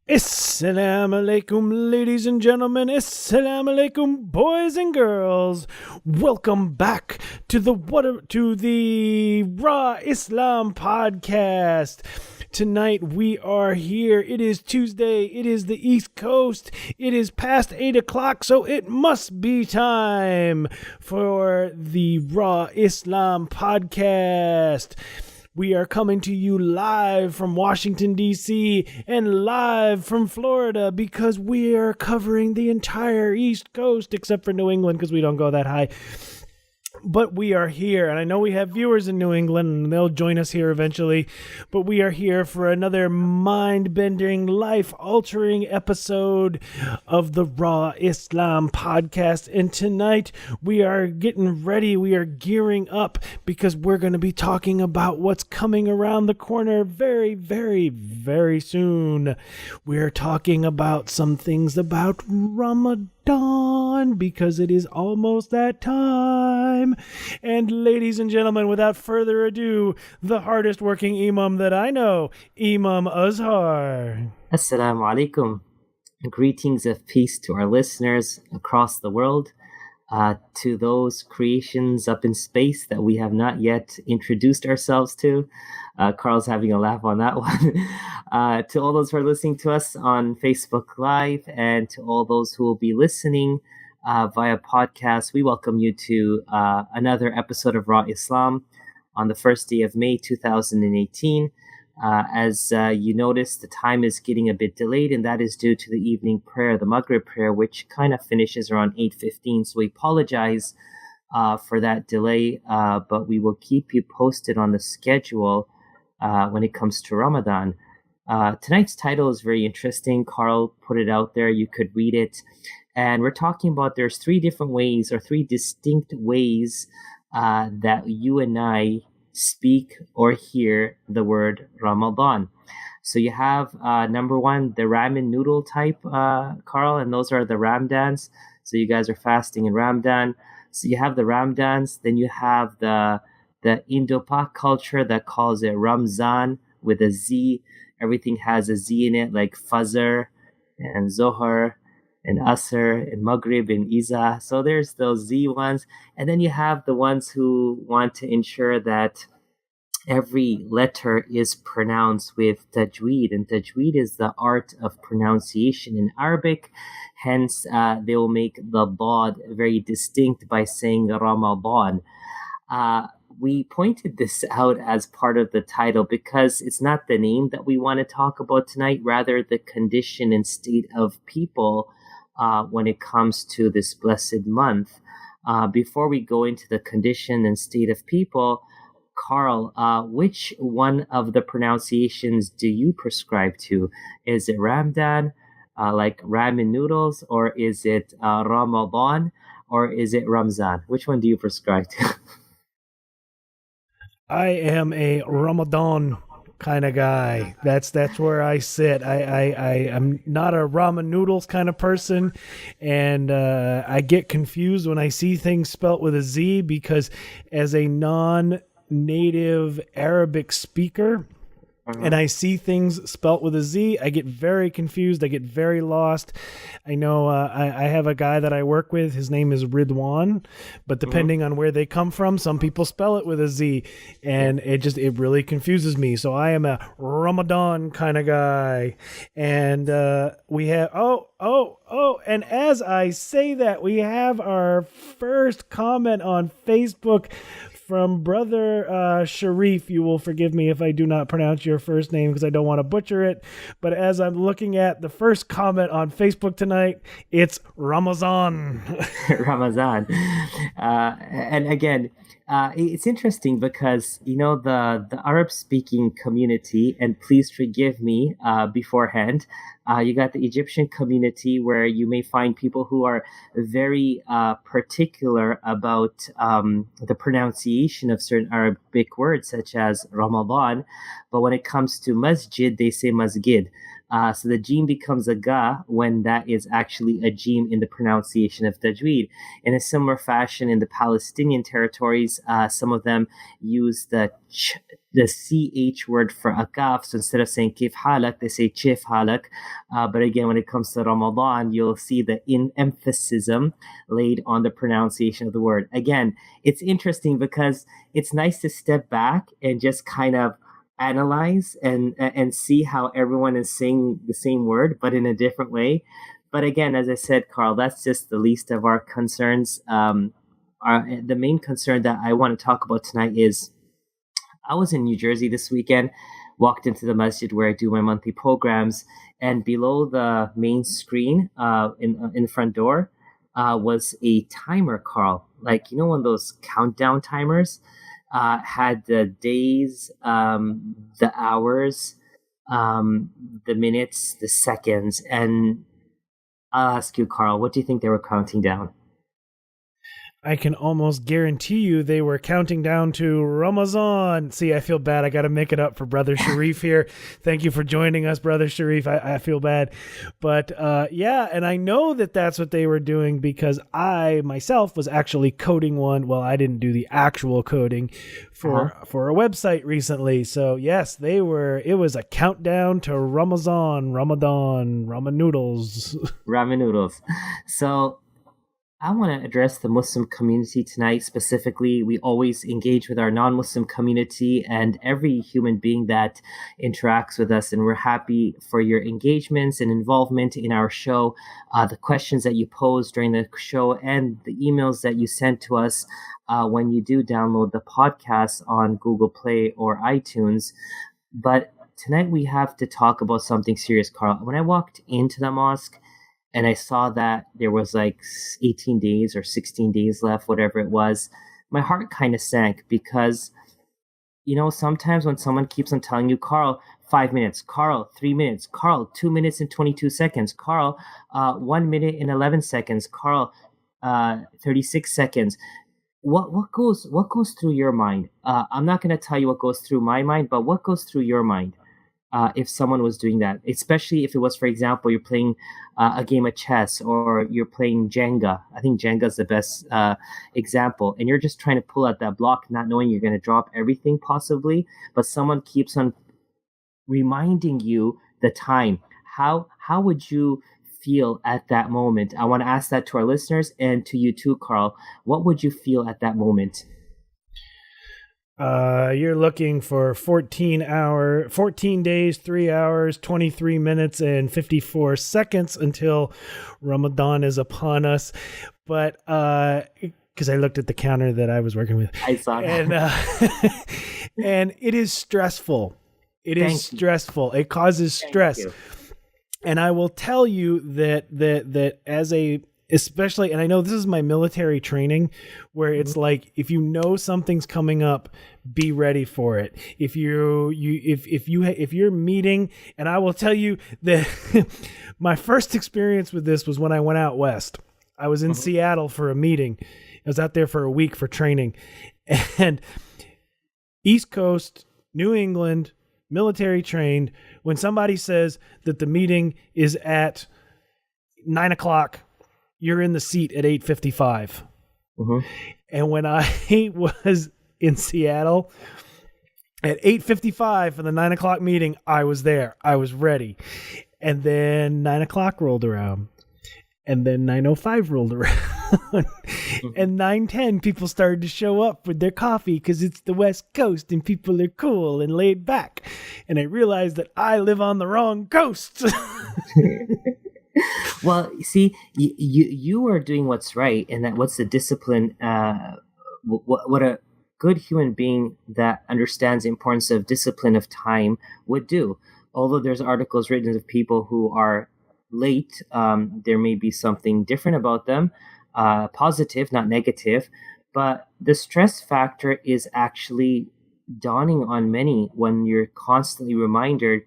Assalamu alaikum, ladies and gentlemen. Assalamu alaikum, boys and girls. Welcome back to the Raw Islam podcast. Tonight we are here. It is Tuesday. It is the East Coast. It is past 8 o'clock, so it must be time for the Raw Islam podcast. We are coming to you live from Washington, D.C. and live from Florida because we are covering the entire East Coast except for New England because we don't go that high. But we are here, and I know we have viewers in New England, and they'll join us here eventually. But we are here for another mind-bending, life-altering episode of the Raw Islam podcast. And tonight, we are getting ready. We are gearing up because we're going to be talking about what's coming around the corner very, very, very soon. We are talking about some things about Ramadan because it is almost that time. And ladies and gentlemen, without further ado, the hardest working imam that I know, Imam Azhar. Assalamu alaikum. Greetings of peace to our listeners across the world, to those creations up in space that we have not yet introduced ourselves to. Carl's having a laugh on that one. To all those who are listening to us on Facebook Live, and to all those who will be listening via podcast, we welcome you to another episode of Raw Islam on the first day of May 2018. As you notice, the time is getting a bit delayed, and that is due to the evening prayer, the Maghrib prayer, which kind of finishes around 8:15. So we apologize for that delay, but we will keep you posted on the schedule when it comes to Ramadan. Tonight's title is very interesting. Carl put it out there. You could read it. And we're talking about there's three different ways, or three distinct ways that you and I speak or hear the word Ramadan. So you have number one, the ramen noodle type, Carl, and those are the Ramdans. So you guys are fasting in Ramadan. So you have the Ramdans. Then you have the Indo-Pak culture that calls it Ramzan with a Z. Everything has a Z in it, like Fajr and Zohar and Asr and Maghrib and Isha. So there's those Z ones. And then you have the ones who want to ensure that every letter is pronounced with tajweed. And tajweed is the art of pronunciation in Arabic. Hence, they will make the dad very distinct by saying Ramadan. We pointed this out as part of the title because it's not the name that we want to talk about tonight, rather the condition and state of people when it comes to this blessed month. Before we go into the condition and state of people, Carl, which one of the pronunciations do you prescribe to? Is it Ramadan, like ramen noodles, or is it Ramadan, or is it Ramzan? Which one do you prescribe to? I am a Ramadan kind of guy. That's where I sit. I'm not a ramen noodles kind of person, and I get confused when I see things spelt with a Z because as a non-native Arabic speaker, and I see things spelt with a Z, I get very confused. I get very lost. I know I have a guy that I work with. His name is Ridwan, but depending on where they come from, some people spell it with a Z, and it really confuses me. So I am a Ramadan kind of guy. And we have, and as I say that, we have our first comment on Facebook from Brother Sharif. You will forgive me if I do not pronounce your first name because I don't want to butcher it. But as I'm looking at the first comment on Facebook tonight, it's Ramazan. Ramazan. And again, it's interesting because, you know, the Arab-speaking community, and please forgive me beforehand, you got the Egyptian community where you may find people who are very particular about the pronunciation of certain Arabic words, such as Ramadan. But when it comes to masjid, they say masjid. So the jim becomes a ga when that is actually a jim in the pronunciation of tajweed. In a similar fashion, in the Palestinian territories, some of them use the ch the CH word for akaf. So instead of saying kif halak, they say chif halak. But again, when it comes to Ramadan, you'll see the emphasis laid on the pronunciation of the word. Again, it's interesting because it's nice to step back and just kind of analyze and see how everyone is saying the same word, but in a different way. But again, as I said, Carl, that's just the least of our concerns. The main concern that I want to talk about tonight is I was in New Jersey this weekend, walked into the masjid where I do my monthly programs, and below the main screen in the front door was a timer, Carl. Like, one of those countdown timers, had the days, the hours, the minutes, the seconds. And I'll ask you, Carl, what do you think they were counting down? I can almost guarantee you they were counting down to Ramazan. See, I feel bad. I got to make it up for Brother Sharif here. Thank you for joining us, Brother Sharif. I feel bad. But yeah, and I know that that's what they were doing because I myself was actually coding one. Well, I didn't do the actual coding for a website recently. So yes, it was a countdown to Ramadan, ramen noodles. Ramen noodles. So I want to address the Muslim community tonight. Specifically, we always engage with our non-Muslim community and every human being that interacts with us. And we're happy for your engagements and involvement in our show, the questions that you pose during the show, and the emails that you send to us when you do download the podcast on Google Play or iTunes. But tonight we have to talk about something serious, Carl. When I walked into the mosque, and I saw that there was like 18 days or 16 days left, whatever it was, my heart kind of sank because, sometimes when someone keeps on telling you, Carl, 5 minutes, Carl, 3 minutes, Carl, 2 minutes and 22 seconds, Carl, 1 minute and 11 seconds, Carl, 36 seconds. What goes through your mind? I'm not going to tell you what goes through my mind, but what goes through your mind? If someone was doing that, especially if it was, for example, you're playing a game of chess or you're playing Jenga. I think Jenga is the best example. And you're just trying to pull out that block, not knowing you're going to drop everything possibly, but someone keeps on reminding you the time. How would you feel at that moment? I want to ask that to our listeners and to you too, Carl. What would you feel at that moment? You're looking for 14 days, 3 hours, 23 minutes, and 54 seconds until Ramadan is upon us. But, because I looked at the counter that I was working with. I saw that. And it is stressful. Stressful. It causes stress. And I will tell you that as especially, and I know this is my military training, where it's like, if you know something's coming up, be ready for it. If you're meeting, and I will tell you that my first experience with this was when I went out west. I was in Seattle for a meeting. I was out there for a week for training, and East Coast, New England, military trained. When somebody says that the meeting is at 9:00, you're in the seat at 8:55. And when I was in Seattle at 8:55 for the 9:00 meeting, I was there. I was ready. And then 9:00 rolled around. And then 9:05 rolled around. And 9:10 people started to show up with their coffee because it's the West Coast and people are cool and laid back. And I realized that I live on the wrong coast. Well, see, you are doing what's right, and what's the discipline. What a good human being that understands the importance of discipline of time would do. Although there's articles written of people who are late, there may be something different about them, positive, not negative. But the stress factor is actually dawning on many when you're constantly reminded.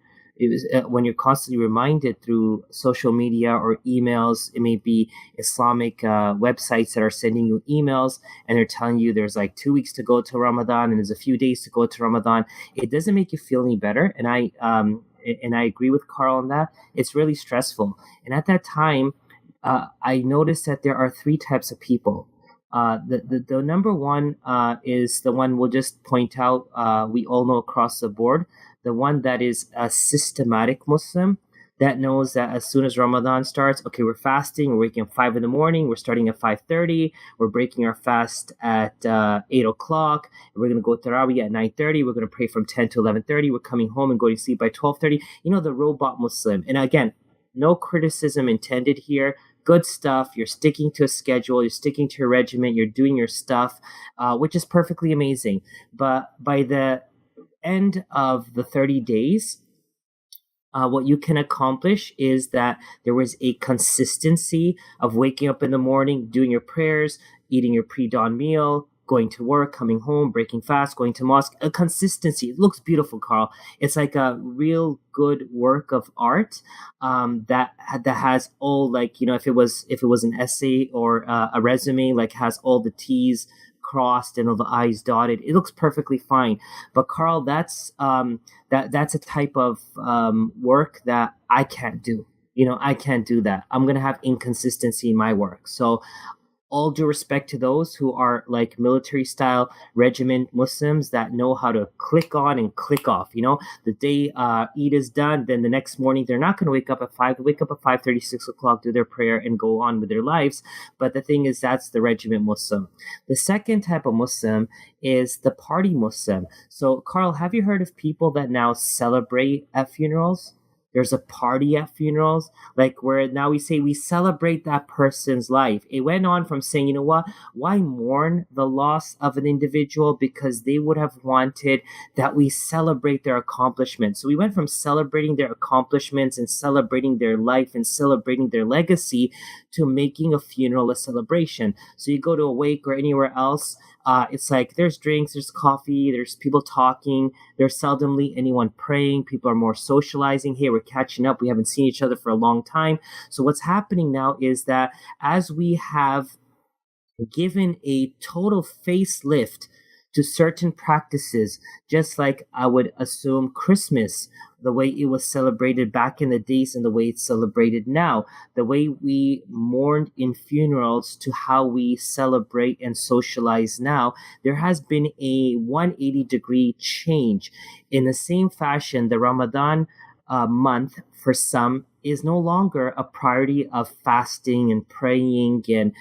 When you're constantly reminded through social media or emails. It may be Islamic websites that are sending you emails and they're telling you there's like 2 weeks to go to Ramadan and there's a few days to go to Ramadan. It doesn't make you feel any better. And I agree with Carl on that. It's really stressful. And at that time, I noticed that there are three types of people. The number one is the one we'll just point out. We all know across the board, the one that is a systematic Muslim that knows that as soon as Ramadan starts, okay, we're fasting, we're waking up 5 in the morning, we're starting at 5:30, we're breaking our fast at 8 o'clock, we're going to go Tarawih at 9:30, we're going to pray from 10 to 11:30, we're coming home and going to sleep by 12:30. The robot Muslim. And again, no criticism intended here. Good stuff. You're sticking to a schedule. You're sticking to a regimen. You're doing your stuff, which is perfectly amazing. But by the end of the 30 days, what you can accomplish is that there was a consistency of waking up in the morning, doing your prayers, eating your pre-dawn meal, going to work, coming home, breaking fast, going to mosque. A consistency. It looks beautiful, Carl. It's like a real good work of art that has all, like, if it was an essay or a resume, like, has all the T's crossed and all the I's dotted. It looks perfectly fine. But Carl, that's a type of work that I can't do. I can't do that. I'm gonna have inconsistency in my work. So all due respect to those who are like military style regiment Muslims that know how to click on and click off. The day Eid is done, then the next morning they're not going to wake up at 5. They wake up at 5:30, 6 o'clock, do their prayer, and go on with their lives. But the thing is, that's the regiment Muslim. The second type of Muslim is the party Muslim. So, Carl, have you heard of people that now celebrate at funerals? There's a party at funerals, like where now we say we celebrate that person's life. It went on from saying, you know what, why mourn the loss of an individual? Because they would have wanted that we celebrate their accomplishments. So we went from celebrating their accomplishments and celebrating their life and celebrating their legacy to making a funeral a celebration. So you go to a wake or anywhere else, it's like there's drinks, there's coffee, there's people talking, there's seldomly anyone praying, people are more socializing. Hey, we're catching up, we haven't seen each other for a long time. So what's happening now is that as we have given a total facelift to certain practices, just like I would assume Christmas, the way it was celebrated back in the days and the way it's celebrated now, the way we mourned in funerals to how we celebrate and socialize now, there has been a 180-degree change. In the same fashion, the Ramadan month for some is no longer a priority of fasting and praying and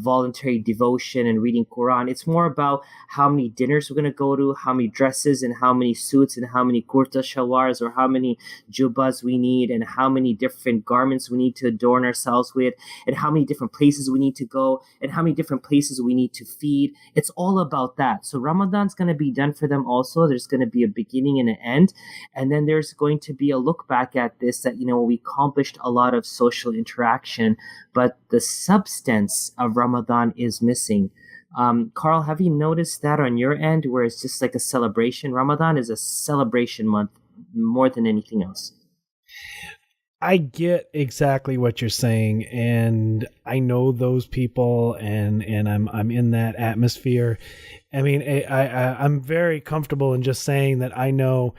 voluntary devotion and reading Quran. It's more about how many dinners we're going to go to, how many dresses and how many suits and how many kurta shalwars or how many jubbas we need and how many different garments we need to adorn ourselves with and how many different places we need to go and how many different places we need to feed. It's all about that. So Ramadan's going to be done for them also. There's going to be a beginning and an end. And then there's going to be a look back at this that, we accomplished a lot of social interaction, but the substance of Ramadan is missing. Carl, have you noticed that on your end where it's just like a celebration? Ramadan is a celebration month more than anything else. I get exactly what you're saying, and I know those people, and I'm in that atmosphere. I mean, I'm very comfortable in just saying that I know,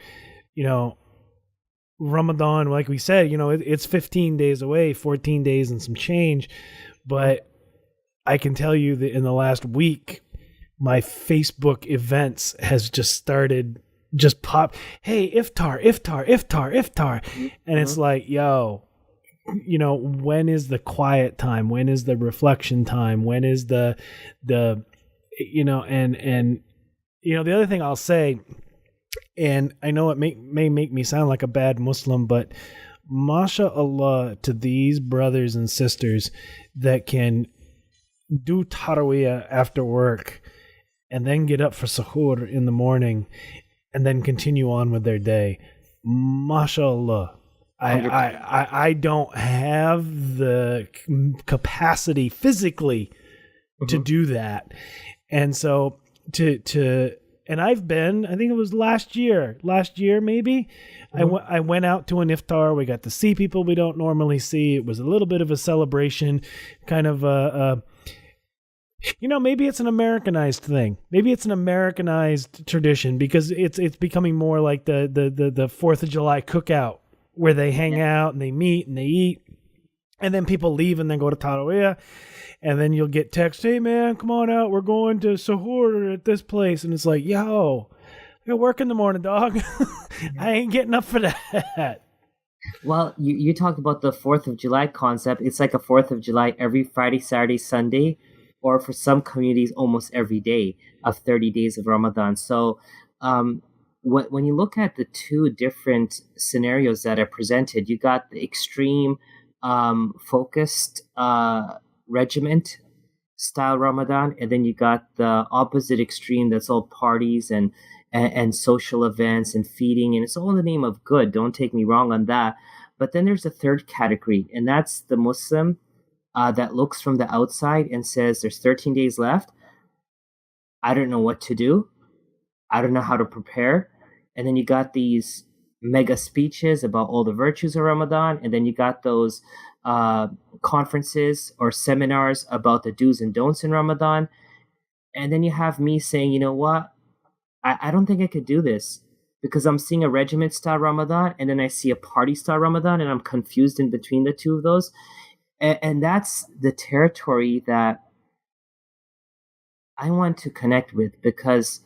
Ramadan, like we said, it's 15 days away, 14 days and some change. But I can tell you that in the last week, my Facebook events has just started, just pop. Hey, iftar. And it's like, when is the quiet time? When is the reflection time? When is the other thing I'll say, and I know it may make me sound like a bad Muslim, but mashallah to these brothers and sisters that can do tarawih after work and then get up for suhoor in the morning and then continue on with their day. Mashallah. I don't have the capacity physically to do that. And so and I've been, I think it was last year maybe, I went out to an iftar. We got to see people we don't normally see. It was a little bit of a celebration, kind of maybe it's an Americanized thing. Maybe it's an Americanized tradition because it's becoming more like the 4th of July cookout where they hang out and they meet and they eat. And then people leave and then go to Tarawih. And then you'll get text, hey man, come on out. We're going to Sahur at this place. And it's like, yo, I got work in the morning, dog. I ain't getting up for that. Well, you talked about the 4th of July concept. It's like a 4th of July every Friday, Saturday, Sunday, or for some communities, almost every day of 30 days of Ramadan. So when you look at the two different scenarios that are presented, you got the extreme focused regiment style Ramadan, and then you got the opposite extreme that's all parties and social events and feeding, and it's all in the name of good. Don't take me wrong on that. But then there's a third category, and that's the Muslim that looks from the outside and says, there's 13 days left. I don't know what to do. I don't know how to prepare. And then you got these mega speeches about all the virtues of Ramadan, and then you got those conferences or seminars about the do's and don'ts in Ramadan. And then you have me saying, you know what? I don't think I could do this because I'm seeing a regiment style Ramadan and then I see a party style Ramadan, and I'm confused in between the two of those. And that's the territory that I want to connect with, because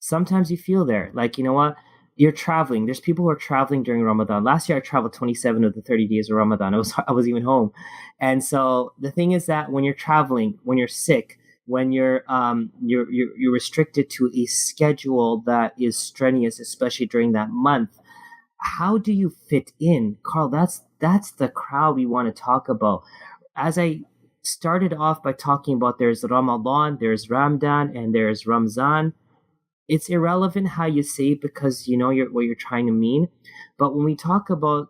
sometimes you feel there, like, you know what? You're traveling. There's people who are traveling during Ramadan. Last year, I traveled 27 of the 30 days of Ramadan. I was even home. And so the thing is that when you're traveling, when you're sick, when you're restricted to a schedule that is strenuous, especially during that month, how do you fit in? Carl, that's the crowd we want to talk about. As I started off by talking about, there's Ramadan, there's Ramadan, and there's Ramazan. It's irrelevant how you say it because you know what you're trying to mean. But when we talk about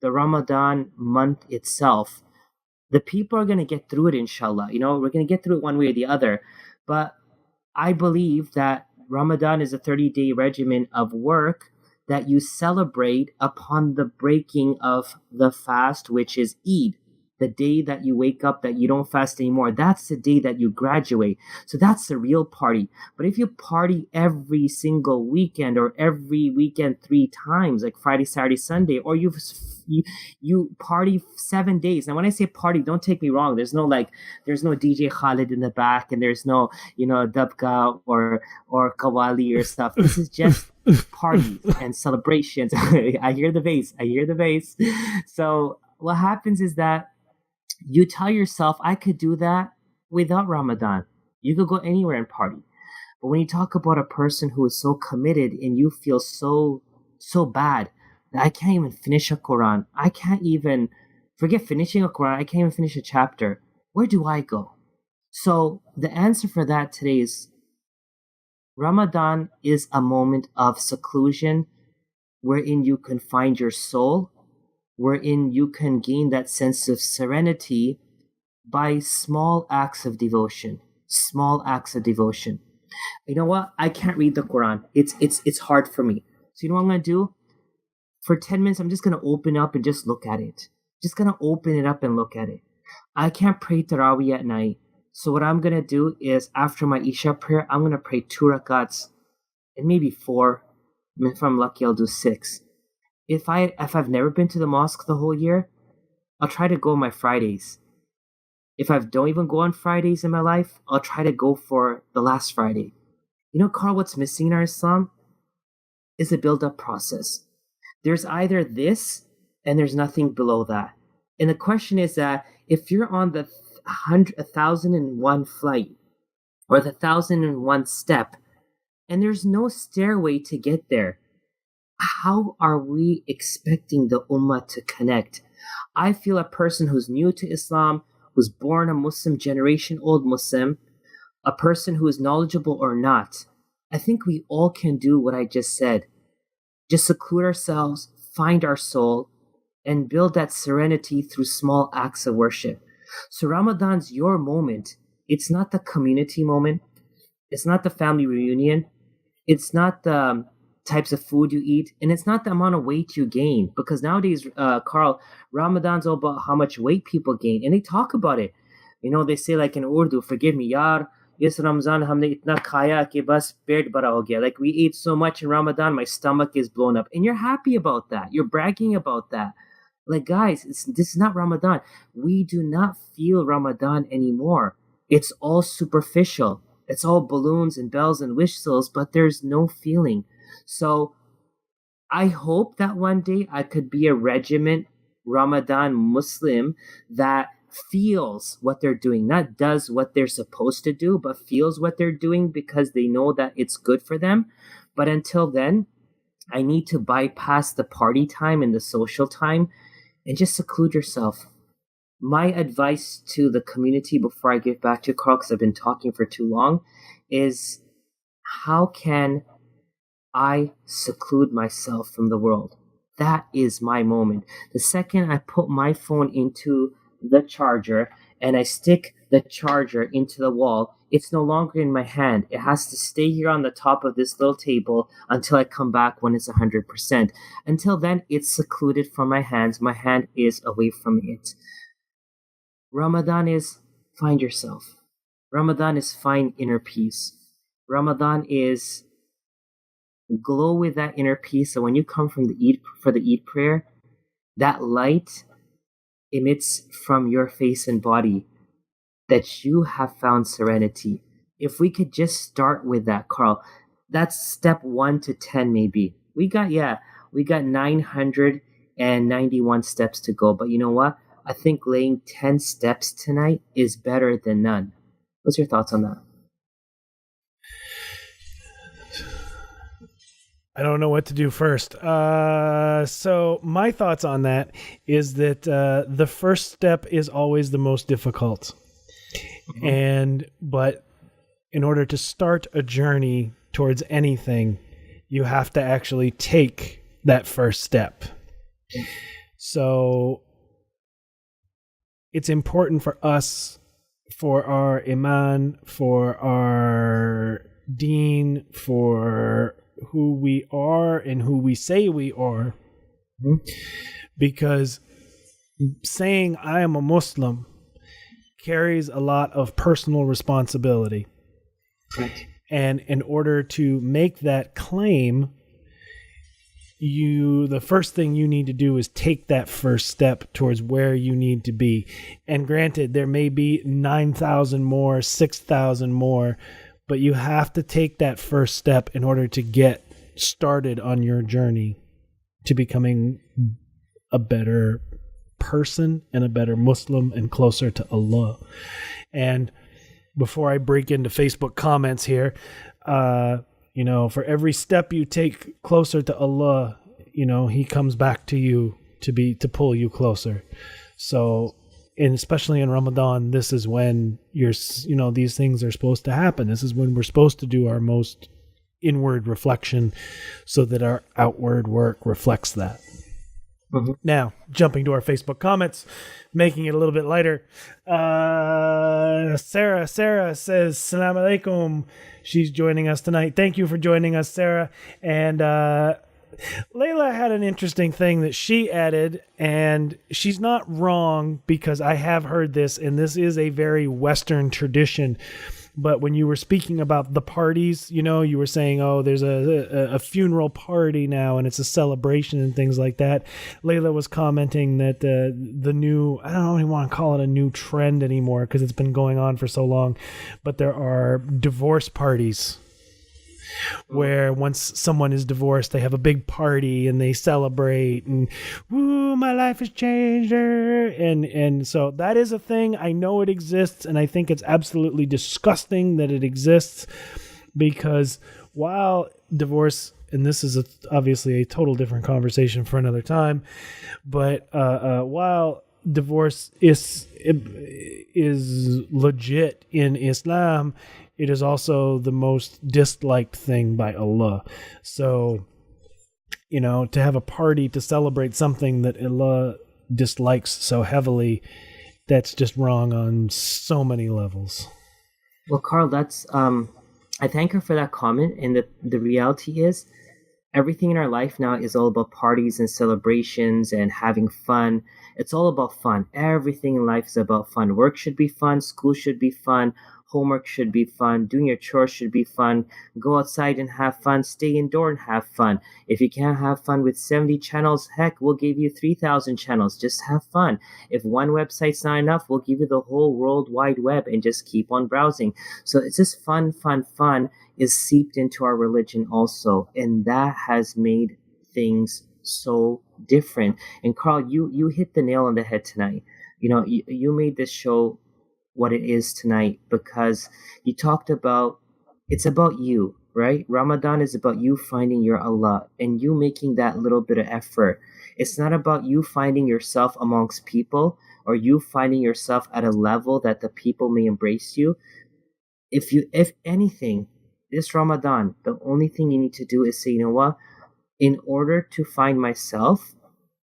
the Ramadan month itself, the people are going to get through it, inshallah. You know, we're going to get through it one way or the other. But I believe that Ramadan is a 30-day regimen of work that you celebrate upon the breaking of the fast, which is Eid. The day that you wake up, that you don't fast anymore, that's the day that you graduate. So that's the real party. But if you party every single weekend or every weekend 3 times, like Friday, Saturday, Sunday, or you party 7 days. Now, when I say party, don't take me wrong. There's no DJ Khalid in the back, and there's no, dabka or qawwali or stuff. This is just parties and celebrations. I hear the bass. So what happens is that you tell yourself, I could do that without Ramadan. You could go anywhere and party. But when you talk about a person who is so committed and you feel so bad that I can't even finish a Quran, I can't even, forget finishing a Quran, I can't even finish a chapter, where do I go? So the answer for that today is Ramadan is a moment of seclusion wherein you can find your soul, wherein you can gain that sense of serenity by small acts of devotion. You know what? I can't read the Quran. It's hard for me. So you know what I'm going to do? For 10 minutes, I'm just going to open up and just look at it. Just going to open it up and look at it. I can't pray Taraweeh at night. So what I'm going to do is after my Isha prayer, I'm going to pray 2 rakats and maybe 4. If I'm lucky, I'll do 6. If I've never been to the mosque the whole year, I'll try to go on my Fridays. If I don't even go on Fridays in my life, I'll try to go for the last Friday. You know, Carl, what's missing in our Islam is a build-up process. There's either this and there's nothing below that. And the question is that if you're on the 1,001 flight or the 1,001 step and there's no stairway to get there, how are we expecting the ummah to connect? I feel a person who's new to Islam, who's born a Muslim, generation-old Muslim, a person who is knowledgeable or not, I think we all can do what I just said. Just seclude ourselves, find our soul, and build that serenity through small acts of worship. So Ramadan's your moment. It's not the community moment. It's not the family reunion. It's not the types of food you eat, and it's not the amount of weight you gain, because nowadays, Carl, Ramadan's all about how much weight people gain, and they talk about it. You know, they say like in Urdu, forgive me, yaar, yes Ramzan humne itna khaya ke bas pet bara ho gaya. Like we ate so much in Ramadan, my stomach is blown up, and you're happy about that. You're bragging about that. Like, guys, this is not Ramadan. We do not feel Ramadan anymore. It's all superficial. It's all balloons and bells and whistles, but there's no feeling. So I hope that one day I could be a regiment Ramadan Muslim that feels what they're doing, not does what they're supposed to do, but feels what they're doing because they know that it's good for them. But until then, I need to bypass the party time and the social time and just seclude yourself. My advice to the community before I get back to Carl, because I've been talking for too long, is how can I seclude myself from the world? That is my moment. The second I put my phone into the charger and I stick the charger into the wall, it's no longer in my hand. It has to stay here on the top of this little table until I come back when it's 100%. Until then, it's secluded from my hands. My hand is away from it. Ramadan is find yourself. Ramadan is find inner peace. Ramadan is glow with that inner peace. So when you come from for the Eid prayer, that light emits from your face and body that you have found serenity. If we could just start with that, Carl, that's step 1 to 10 maybe. We got 991 steps to go. But you know what? I think laying 10 steps tonight is better than none. What's your thoughts on that? I don't know what to do first. So my thoughts on that is that the first step is always the most difficult. But in order to start a journey towards anything, you have to actually take that first step. So it's important for us, for our Iman, for our Deen, for who we are and who we say we are, because saying I am a Muslim carries a lot of personal responsibility. Right. And in order to make that claim, the first thing you need to do is take that first step towards where you need to be. And granted, there may be 9,000 more, 6,000 more, but you have to take that first step in order to get started on your journey to becoming a better person and a better Muslim and closer to Allah. And before I break into Facebook comments here, for every step you take closer to Allah, He comes back to you to pull you closer. So, and especially in Ramadan, this is when these things are supposed to happen. This is when we're supposed to do our most inward reflection so that our outward work reflects that. Mm-hmm. Now, jumping to our Facebook comments, making it a little bit lighter. Sarah says, Salam alaikum. She's joining us tonight. Thank you for joining us, Sarah. And Layla had an interesting thing that she added, and she's not wrong because I have heard this, and this is a very Western tradition. But when you were speaking about the parties, you were saying, oh, there's a funeral party now and it's a celebration and things like that. Layla was commenting that the new, I don't even want to call it a new trend anymore because it's been going on for so long, but there are divorce parties where once someone is divorced, they have a big party and they celebrate and, woo, my life has changed. And so that is a thing. I know it exists, and I think it's absolutely disgusting that it exists, because while divorce, and this is obviously a total different conversation for another time, but while divorce is legit in Islam, it is also the most disliked thing by Allah. So, to have a party to celebrate something that Allah dislikes so heavily, that's just wrong on so many levels. Well, Carl, that's I thank her for that comment. And the reality is, everything in our life now is all about parties and celebrations and having fun. It's all about fun. Everything in life is about fun. Work should be fun. School should be fun. Homework should be fun. Doing your chores should be fun. Go outside and have fun. Stay indoor and have fun. If you can't have fun with 70 channels, heck, we'll give you 3,000 channels. Just have fun. If one website's not enough, we'll give you the whole World Wide Web and just keep on browsing. So it's just fun is seeped into our religion also. And that has made things so different. And Carl, you hit the nail on the head tonight. You made this show what it is tonight because you talked about it's about you, right? Ramadan is about you finding your Allah and you making that little bit of effort. It's not about you finding yourself amongst people or you finding yourself at a level that the people may embrace you. If anything, this Ramadan, the only thing you need to do is say, you know what? In order to find myself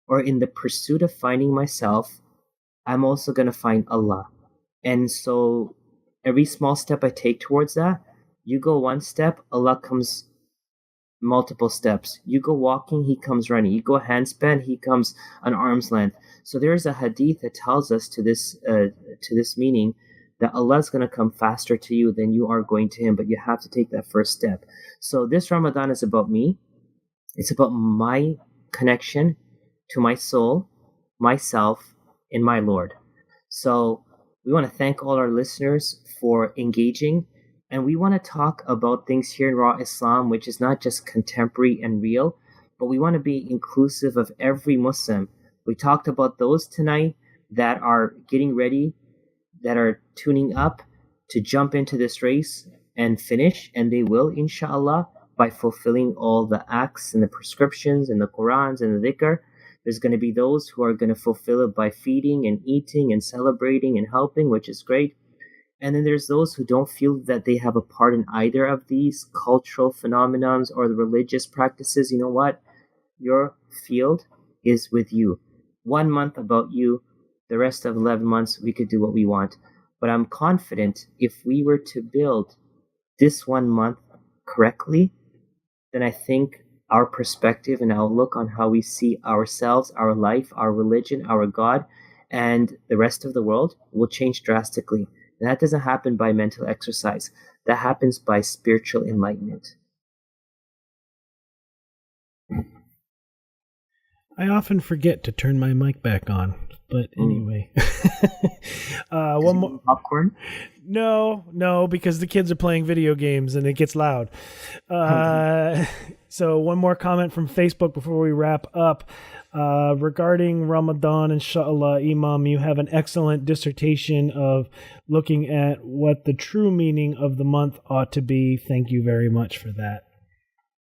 or in the pursuit of finding myself, I'm also going to find Allah. And so every small step I take towards that, you go one step, Allah comes multiple steps. You go walking, He comes running. You go handspan, He comes an arm's length. So there is a hadith that tells us to this meaning that Allah is going to come faster to you than you are going to Him, but you have to take that first step. So this Ramadan is about me. It's about my connection to my soul, myself, and my Lord. So we want to thank all our listeners for engaging, and we want to talk about things here in Raw Islam, which is not just contemporary and real, but we want to be inclusive of every Muslim. We talked about those tonight that are getting ready, that are tuning up to jump into this race and finish, and they will, inshallah, by fulfilling all the acts and the prescriptions and the Qurans and the dhikr. There's going to be those who are going to fulfill it by feeding and eating and celebrating and helping, which is great. And then there's those who don't feel that they have a part in either of these cultural phenomenons or the religious practices. You know what? Your field is with you. 1 month about you, the rest of 11 months, we could do what we want. But I'm confident if we were to build this 1 month correctly, then I think our perspective and outlook on how we see ourselves, our life, our religion, our God, and the rest of the world will change drastically. And that doesn't happen by mental exercise. That happens by spiritual enlightenment. I often forget to turn my mic back on, but anyway. One more popcorn? No, because the kids are playing video games and it gets loud. So one more comment from Facebook before we wrap up. Regarding Ramadan, inshallah, Imam, you have an excellent dissertation of looking at what the true meaning of the month ought to be. Thank you very much for that.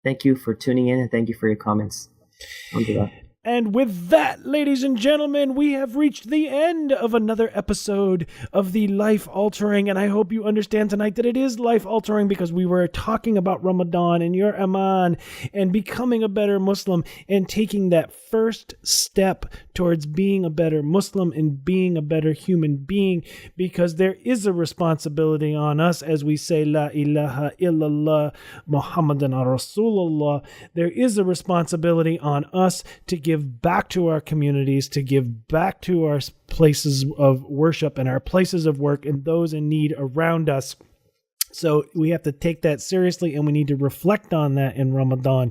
Thank you for tuning in and thank you for your comments. I'll do that. And with that, ladies and gentlemen, we have reached the end of another episode of the Life Altering. And I hope you understand tonight that it is life altering because we were talking about Ramadan and your Aman and becoming a better Muslim and taking that first step towards being a better Muslim and being a better human being, because there is a responsibility on us as we say, La ilaha illallah Muhammadan Rasulullah. There is a responsibility on us to give back to our communities, to give back to our places of worship and our places of work and those in need around us. So we have to take that seriously, and we need to reflect on that in Ramadan.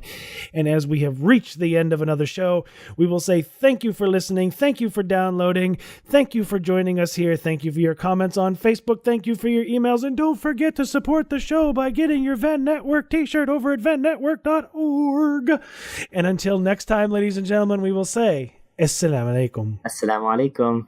And as we have reached the end of another show, we will say thank you for listening. Thank you for downloading. Thank you for joining us here. Thank you for your comments on Facebook. Thank you for your emails. And don't forget to support the show by getting your Van Network t-shirt over at vannetwork.org. And until next time, ladies and gentlemen, we will say Assalamu alaikum. Assalamu alaikum.